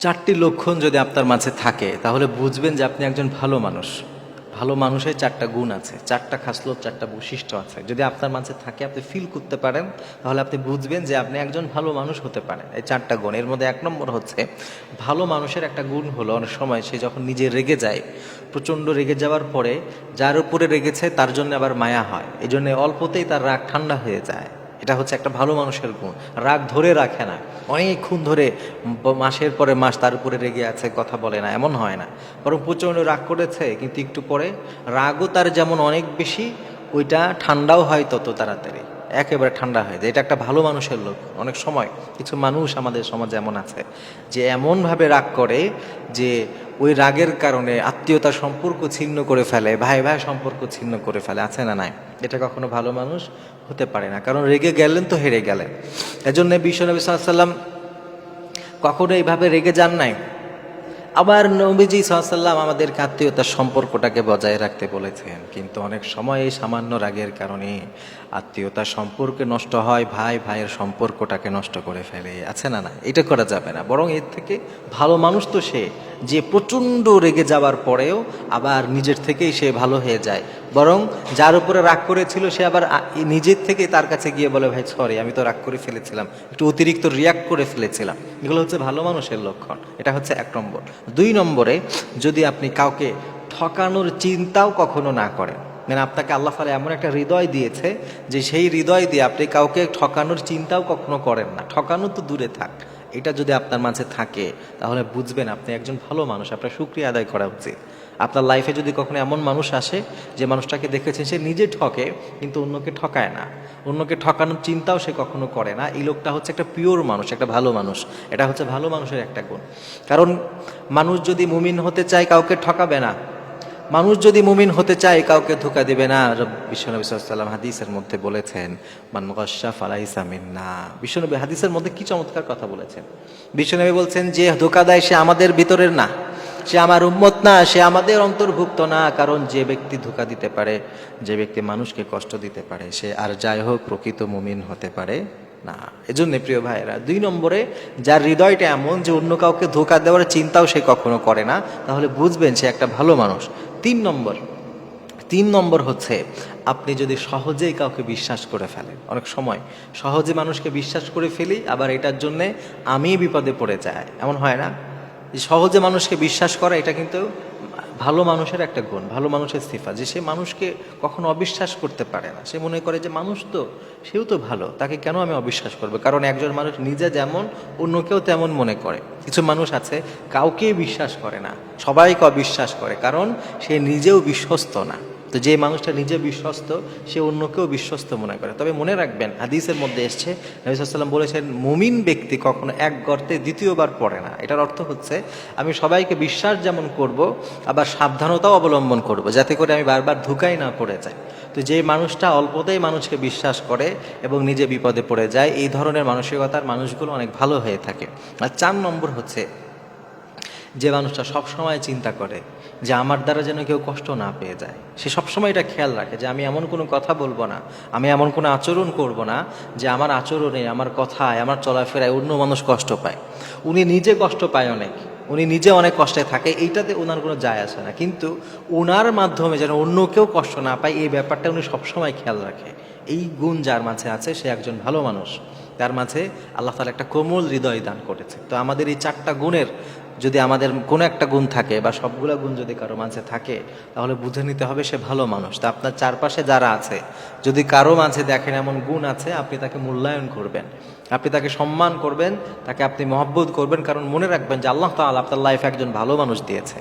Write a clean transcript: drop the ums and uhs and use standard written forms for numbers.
চারটি লক্ষণ যদি আপনার মাঝে থাকে তাহলে বুঝবেন যে আপনি একজন ভালো মানুষ। ভালো মানুষের চারটা গুণ আছে, চারটা খাসলত, চারটা বৈশিষ্ট্য আছে। যদি আপনার মাঝে থাকে, আপনি ফিল করতে পারেন, তাহলে আপনি বুঝবেন যে আপনি একজন ভালো মানুষ হতে পারেন। এই চারটা গুণ, এর মধ্যে 1 নম্বর হচ্ছে, ভালো মানুষের একটা গুণ হলো অনেক সময় সে যখন নিজে রেগে যায়, প্রচণ্ড রেগে যাওয়ার পরে যার উপরে রেগেছে তার জন্য আবার মায়া হয়, এই জন্য অল্পতেই তার রাগ ঠান্ডা হয়ে যায়। এটা হচ্ছে একটা ভালো মানুষের গুণ। রাগ ধরে রাখে না, অনেকক্ষণ ধরে মাসের পরে মাস তার উপরে রেগে আছে, কথা বলে না, এমন হয় না। বরং প্রচণ্ড রাগ করেছে, কিন্তু একটু পরে রাগও তার যেমন অনেক বেশি, ওইটা ঠান্ডাও হয় তত তাড়াতাড়ি, একেবারে ঠান্ডা হয়ে যায়। এটা একটা ভালো মানুষের লোক। অনেক সময় কিছু মানুষ আমাদের সমাজে এমন আছে যে এমনভাবে রাগ করে যে ওই রাগের কারণে আত্মীয়তার সম্পর্ক ছিন্ন করে ফেলে, ভাই ভাই সম্পর্ক ছিন্ন করে ফেলে, আছে না নাই? এটা কখনো ভালো মানুষ হতে পারে না, কারণ রেগে গেলেন তো হেরে গেলেন। এজন্য বিশ্বনবী সাল্লাল্লাহু আলাইহি ওয়াসাল্লাম কখনো এইভাবে রেগে যান নাই। আবার নবীজি সাল্লাল্লাহু আলাইহি ওয়াসাল্লাম আমাদেরকে আত্মীয়তার সম্পর্কটাকে বজায় রাখতে বলেছেন, কিন্তু অনেক সময় এই সামান্য রাগের কারণে আত্মীয়তার সম্পর্ক নষ্ট হয়, ভাই ভাইয়ের সম্পর্কটাকে নষ্ট করে ফেলে, আছে না না? এটা করা যাবে না। বরং এর থেকে ভালো মানুষ তো সে যে প্রচণ্ড রেগে যাওয়ার পরেও আবার নিজের থেকেই সে ভালো হয়ে যায়। বরং যার উপরে রাগ করেছিল সে আবার নিজের থেকে তার কাছে গিয়ে বলে, ভাই সরি, আমি তো রাগ করে ফেলেছিলাম, একটু অতিরিক্ত রিয়াক্ট করে ফেলেছিলাম। এগুলো হচ্ছে ভালো মানুষের লক্ষণ। এটা হচ্ছে 1 নম্বর। 2 নম্বরে, যদি আপনি কাউকে ঠকানোর চিন্তাও কখনো না করেন, মানে আপনাকে আল্লাহ তাআলা এমন একটা হৃদয় দিয়েছে যে সেই হৃদয় দিয়ে আপনি কাউকে ঠকানোর চিন্তাও কখনো করেন না, ঠকানো তো দূরে থাক, এটা যদি আপনার মাঝে থাকে তাহলে বুঝবেন আপনি একজন ভালো মানুষ। আপনার শুকরিয়া আদায় করা উচিত। আপনার লাইফে যদি কখনো এমন মানুষ আসে যে মানুষটাকে দেখেছেন সে নিজে ঠকে কিন্তু অন্যকে ঠকায় না, অন্যকে ঠকানোর চিন্তাও সে কখনো করে না, এই লোকটা হচ্ছে একটা পিওর মানুষ, একটা ভালো মানুষ। এটা হচ্ছে ভালো মানুষের একটা গুণ। কারণ মানুষ যদি মুমিন হতে চায় কাউকে ঠকাবে না, মানুষ যদি মুমিন হতে চায় কাউকে ধোঁকা দেবে না। বিশ্বনবী সাল্লাল্লাহু আলাইহি ওয়াসাল্লাম হাদিসের মধ্যে বলেছেন, মান গাশশা ফালাইসা মিন্না। বিশ্বনবী হাদিসের মধ্যে কি চমৎকার কথা বলেছেন। বিশ্বনবী বলছেন, যে ধোঁকা দেয় সে আমাদের ভিতরের না, সে আমার উম্মত না, সে আমাদের অন্তর্ভুক্ত না। কারণ যে ব্যক্তি ধোঁকা দিতে পারে, যে ব্যক্তি মানুষকে কষ্ট দিতে পারে, সে আর যাই হোক প্রকৃত মুমিন হতে পারে না। এজন্য প্রিয় ভাইয়েরা, 2 নম্বরে, যার হৃদয়টা এমন যে অন্য কাউকে ধোঁকা দেওয়ার চিন্তাও সে কখনো করে না, তাহলে বুঝবেন সে একটা ভালো মানুষ। 3 নম্বর, 3 নম্বর হচ্ছে, আপনি যদি সহজেই কাউকে বিশ্বাস করে ফেলেন। অনেক সময় সহজে মানুষকে বিশ্বাস করে ফেলি, আবার এটার জন্যে আমি বিপদে পড়ে যাই, এমন হয় না? যে সহজে মানুষকে বিশ্বাস করা, এটা কিন্তু ভালো মানুষের একটা গুণ, ভালো মানুষের সিফা, যে সে মানুষকে কখনো অবিশ্বাস করতে পারে না। সে মনে করে যে মানুষ তো, সেও তো ভালো, তাকে কেন আমি অবিশ্বাস করবো? কারণ একজন মানুষ নিজে যেমন অন্যকেও তেমন মনে করে। কিছু মানুষ আছে কাউকেই বিশ্বাস করে না, সবাইকে অবিশ্বাস করে, কারণ সে নিজেও বিশ্বস্ত না। তো যে মানুষটা নিজে বিশ্বস্ত, সে অন্যকেও বিশ্বস্ত মনে করে। তবে মনে রাখবেন, হাদিসের মধ্যে এসছে, নবী সাল্লাল্লাহু আলাইহি ওয়াসাল্লাম বলেছেন, মুমিন ব্যক্তি কখনো এক গর্তে দ্বিতীয়বার পড়ে না। এটার অর্থ হচ্ছে, আমি সবাইকে বিশ্বাস যেমন করব, আবার সাবধানতাও অবলম্বন করব, যাতে করে আমি বারবার ধোঁকায় না পড়ে যাই। তো যে মানুষটা অল্পতেই মানুষকে বিশ্বাস করে এবং নিজে বিপদে পড়ে যায়, এই ধরনের মানসিকতার মানুষগুলো অনেক ভালো হয়ে থাকে। আর 4 নম্বর হচ্ছে, যে মানুষটা সবসময় চিন্তা করে যে আমার দ্বারা যেন কেউ কষ্ট না পেয়ে যায়, সে সবসময় এটা খেয়াল রাখে যে আমি এমন কোনো কথা বলবো না, আমি এমন কোনো আচরণ করব না যে আমার আচরণে, আমার কথায়, আমার চলাফেরায় অন্য মানুষ কষ্ট পায়। উনি নিজে কষ্ট পায় অনেক, উনি নিজে অনেক কষ্টে থাকে, এইটাতে ওনার কোনো যায় আসে না, কিন্তু ওনার মাধ্যমে যেন অন্য কেউ কষ্ট না পায়, এই ব্যাপারটা উনি সবসময় খেয়াল রাখে। এই গুণ যার মাঝে আছে সে একজন ভালো মানুষ। তার মাঝে আল্লাহ তাআলা একটা কোমল হৃদয় দান করেছে। তো আমাদের এই 4টা গুণের যদি আমাদের কোনো একটা গুণ থাকে, বা সবগুলা গুণ যদি কারো মাঝে থাকে, তাহলে বুঝে নিতে হবে সে ভালো মানুষ। তা আপনার চারপাশে যারা আছে, যদি কারো মাঝে দেখেন এমন গুণ আছে, আপনি তাকে মূল্যায়ন করবেন, আপনি তাকে সম্মান করবেন, তাকে আপনি মহব্বত করবেন। কারণ মনে রাখবেন যে আল্লাহ তাআলা আপনার লাইফে একজন ভালো মানুষ দিয়েছে।